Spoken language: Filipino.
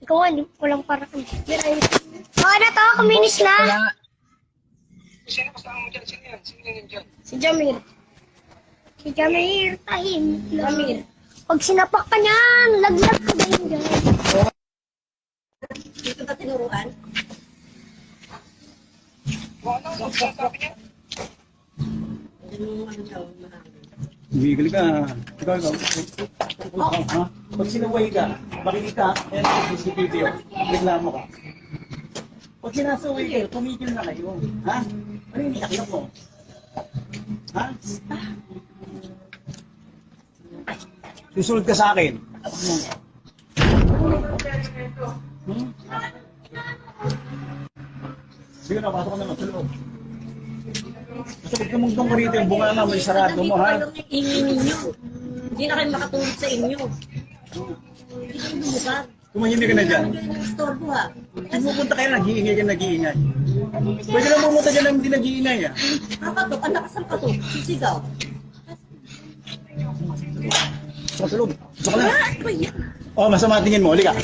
Ikaw nga, di ko lang para kang tira. Okay na to, kuminis na. Sino kasama mo dyan? Sino yan? Sino yan dyan? Si Jamir. Si Jamir, tahimik lang. Jamir. Pag sinapak ka niyan, laglag ka ba yun dyan? Dito ba tinuruan? Ano? Ano sabi niya? Bumigil ka. Ikaw. Ha? Pag sinaway ka, makinig ka, yan ang CCTV yun. Reklamo ka. Pag sinasaway kayo, tumigil na kayo. Ha? Ano yung iyak mo? Ha? Susunod ka sa akin. Sige na, pasok ka naman sa loob. Basta pag tumugtong ka rito, yung bunga na may sarado mo, ha? Dito kayo ingay ninyo. Hindi na kayo makatulog sa inyo. Hindi kayo lumubad. Tumahimik ka na dyan. Hindi kayo istorbo ha. Pumupunta kayo, nag-iingay ka, nag-iingay. Pwede lang pumunta dyan lang hindi nag-iingay, ha? Kakatok, ang lakas ng katok. Sisigaw. Sa loob. Gusto ka na. Ah, ano ba yan? Oh, masama tingin mo. Halika.